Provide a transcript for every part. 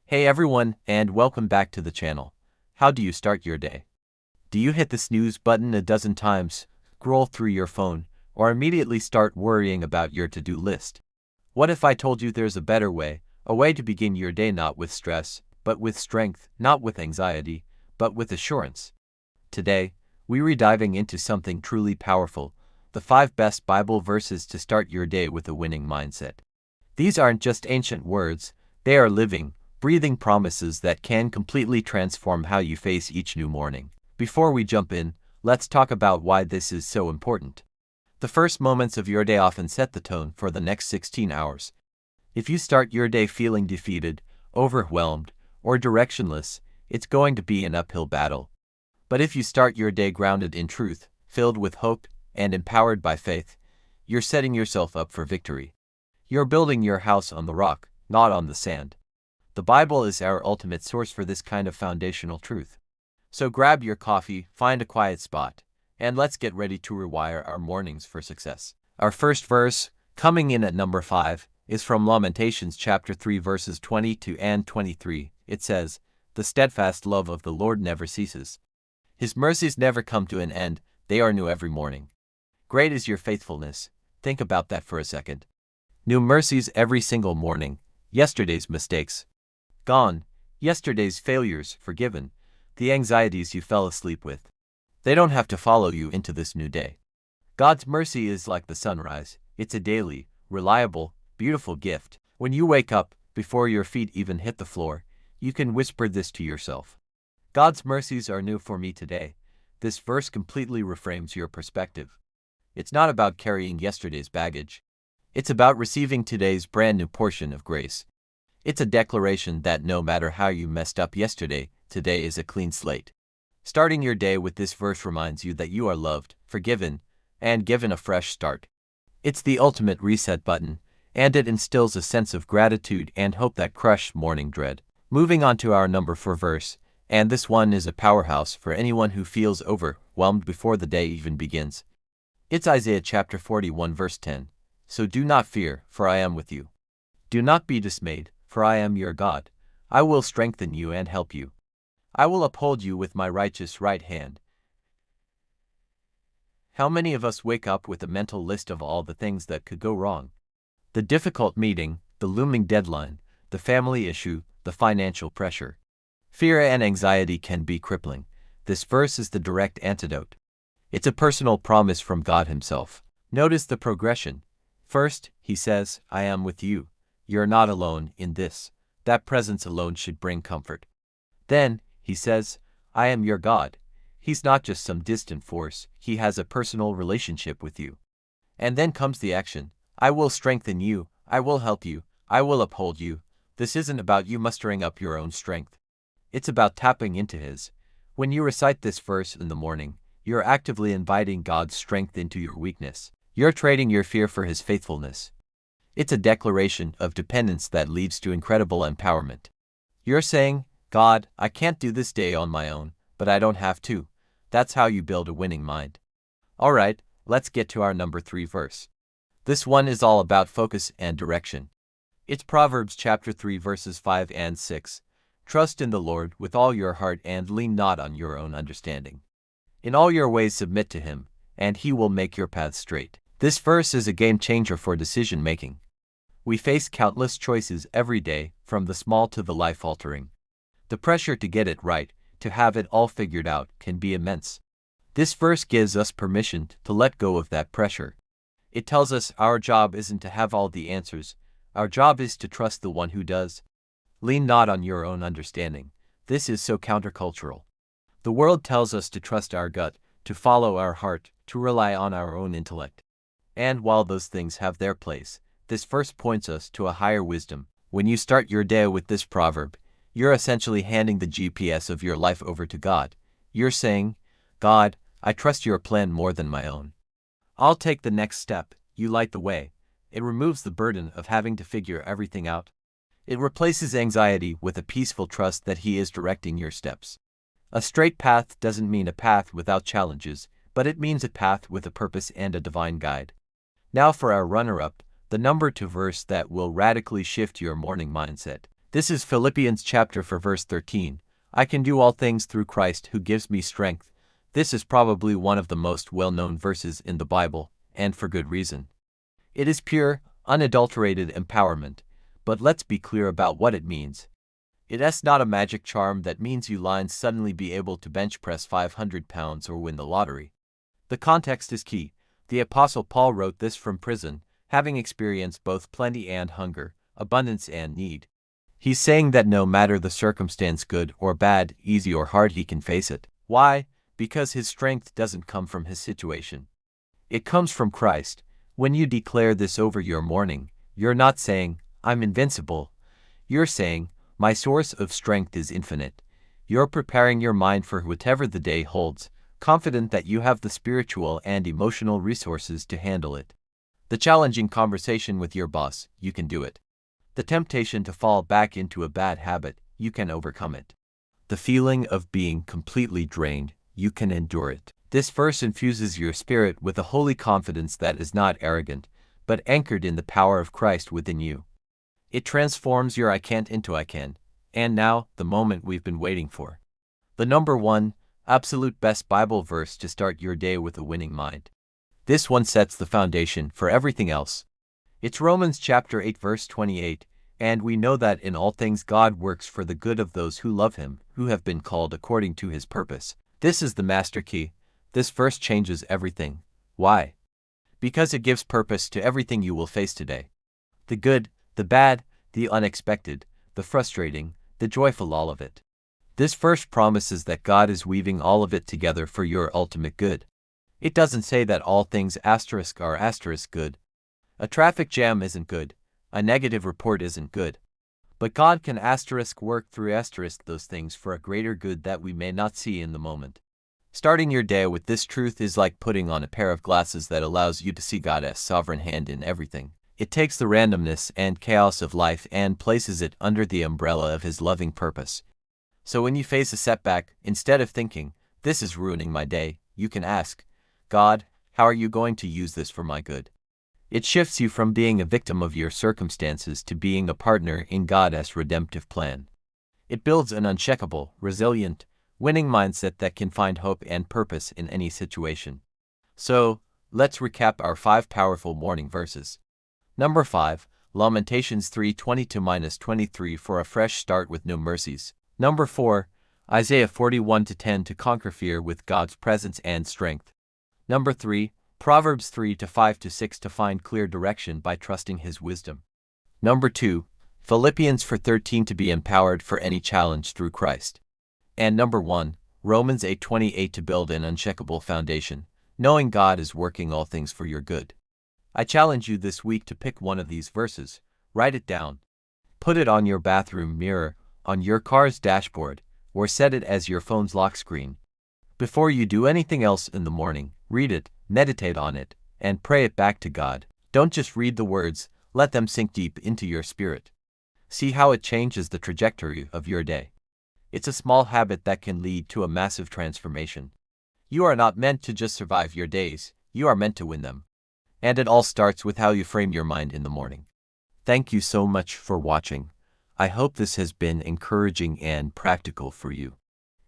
Hey everyone, and welcome back to the channel. How do you start your day? Do you hit the snooze button a dozen times, scroll through your phone, or immediately start worrying about your to-do list? What if I told you there's a better way, a way to begin your day not with stress, but with strength, not with anxiety, but with assurance? Today, we're diving into something truly powerful, the 5 best Bible verses to start your day with a winning mindset. These aren't just ancient words, they are living, breathing promises that can completely transform how you face each new morning. Before we jump in, let's talk about why this is so important. The first moments of your day often set the tone for the next 16 hours. If you start your day feeling defeated, overwhelmed, or directionless, it's going to be an uphill battle. But if you start your day grounded in truth, filled with hope, and empowered by faith, you're setting yourself up for victory. You're building your house on the rock, not on the sand. The Bible is our ultimate source for this kind of foundational truth. So grab your coffee, find a quiet spot, and let's get ready to rewire our mornings for success. Our first verse, coming in at number 5, is from Lamentations chapter 3 verses 22 and 23. It says, "The steadfast love of the Lord never ceases. His mercies never come to an end, they are new every morning." Great is your faithfulness. Think about that for a second. New mercies every single morning. Yesterday's mistakes gone, yesterday's failures forgiven, the anxieties you fell asleep with. They don't have to follow you into this new day. God's mercy is like the sunrise. It's a daily, reliable, beautiful gift. When you wake up, before your feet even hit the floor, you can whisper this to yourself. God's mercies are new for me today. This verse completely reframes your perspective. It's not about carrying yesterday's baggage. It's about receiving today's brand new portion of grace. It's a declaration that no matter how you messed up yesterday, today is a clean slate. Starting your day with this verse reminds you that you are loved, forgiven, and given a fresh start. It's the ultimate reset button, and it instills a sense of gratitude and hope that crushes morning dread. Moving on to our number 4 verse, and this one is a powerhouse for anyone who feels overwhelmed before the day even begins. It's Isaiah chapter 41 verse 10. "So do not fear, for I am with you. Do not be dismayed, for I am your God. I will strengthen you and help you. I will uphold you with my righteous right hand." How many of us wake up with a mental list of all the things that could go wrong? The difficult meeting, the looming deadline, the family issue, the financial pressure. Fear and anxiety can be crippling. This verse is the direct antidote. It's a personal promise from God Himself. Notice the progression. First, He says, "I am with you. You're not alone in this." That presence alone should bring comfort. Then, He says, "I am your God." He's not just some distant force, He has a personal relationship with you. And then comes the action. "I will strengthen you, I will help you, I will uphold you." This isn't about you mustering up your own strength. It's about tapping into His. When you recite this verse in the morning, you're actively inviting God's strength into your weakness. You're trading your fear for His faithfulness. It's a declaration of dependence that leads to incredible empowerment. You're saying, "God, I can't do this day on my own, but I don't have to." That's how you build a winning mind. Alright, let's get to our number 3 verse. This one is all about focus and direction. It's Proverbs chapter 3 verses 5 and 6. "Trust in the Lord with all your heart and lean not on your own understanding. In all your ways submit to Him, and He will make your paths straight." This verse is a game changer for decision making. We face countless choices every day, from the small to the life-altering. The pressure to get it right, to have it all figured out, can be immense. This verse gives us permission to let go of that pressure. It tells us our job isn't to have all the answers, our job is to trust the one who does. Lean not on your own understanding. This is so countercultural. The world tells us to trust our gut, to follow our heart, to rely on our own intellect. And while those things have their place, this verse points us to a higher wisdom. When you start your day with this proverb, you're essentially handing the GPS of your life over to God. You're saying, "God, I trust your plan more than my own. I'll take the next step, you light the way." It removes the burden of having to figure everything out. It replaces anxiety with a peaceful trust that He is directing your steps. A straight path doesn't mean a path without challenges, but it means a path with a purpose and a divine guide. Now for our runner-up, the number 2 verse that will radically shift your morning mindset. This is Philippians chapter 4 verse 13. I can do all things through Christ who gives me strength. This is probably one of the most well-known verses in the Bible, and for good reason. It is pure, unadulterated empowerment, but let's be clear about what it means. It's not a magic charm that means you lines suddenly be able to bench press 500 pounds or win the lottery. The context is key. The Apostle Paul wrote this from prison, having experienced both plenty and hunger, abundance and need. He's saying that no matter the circumstance, good or bad, easy or hard, he can face it. Why? Because his strength doesn't come from his situation. It comes from Christ. When you declare this over your morning, you're not saying, I'm invincible. You're saying, my source of strength is infinite. You're preparing your mind for whatever the day holds, confident that you have the spiritual and emotional resources to handle it. The challenging conversation with your boss, you can do it. The temptation to fall back into a bad habit, you can overcome it. The feeling of being completely drained, you can endure it. This verse infuses your spirit with a holy confidence that is not arrogant, but anchored in the power of Christ within you. It transforms your I can't into I can. And now, the moment we've been waiting for. The number one, absolute best Bible verse to start your day with a winning mind. This one sets the foundation for everything else. It's Romans chapter 8 verse 28, and we know that in all things God works for the good of those who love him, who have been called according to his purpose. This is the master key. This verse changes everything. Why? Because it gives purpose to everything you will face today. The good, the bad, the unexpected, the frustrating, the joyful, all of it. This verse promises that God is weaving all of it together for your ultimate good. It doesn't say that all things are good. A traffic jam isn't good. A negative report isn't good. But God can work through those things for a greater good that we may not see in the moment. Starting your day with this truth is like putting on a pair of glasses that allows you to see God's sovereign hand in everything. It takes the randomness and chaos of life and places it under the umbrella of his loving purpose. So when you face a setback, instead of thinking, this is ruining my day, you can ask, God, how are you going to use this for my good? It shifts you from being a victim of your circumstances to being a partner in God's redemptive plan. It builds an unshakable, resilient, winning mindset that can find hope and purpose in any situation. So, let's recap our 5 powerful morning verses. Number 5, Lamentations 3:20-23 for a fresh start with no mercies. Number 4, Isaiah 41:10 to conquer fear with God's presence and strength. Number 3, Proverbs 3:5-6 to find clear direction by trusting his wisdom. Number 2, Philippians 4:13 to be empowered for any challenge through Christ. And number 1, Romans 8:28 to build an unshakable foundation, knowing God is working all things for your good. I challenge you this week to pick one of these verses, write it down, put it on your bathroom mirror, on your car's dashboard, or set it as your phone's lock screen. Before you do anything else in the morning, read it, meditate on it, and pray it back to God. Don't just read the words, let them sink deep into your spirit. See how it changes the trajectory of your day. It's a small habit that can lead to a massive transformation. You are not meant to just survive your days, you are meant to win them. And it all starts with how you frame your mind in the morning. Thank you so much for watching. I hope this has been encouraging and practical for you.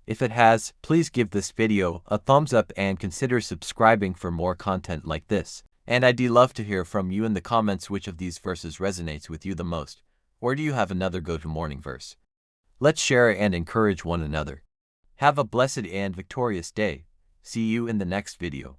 If it has, please give this video a thumbs up and consider subscribing for more content like this. And I'd love to hear from you in the comments which of these verses resonates with you the most, or do you have another go-to morning verse? Let's share and encourage one another. Have a blessed and victorious day. See you in the next video.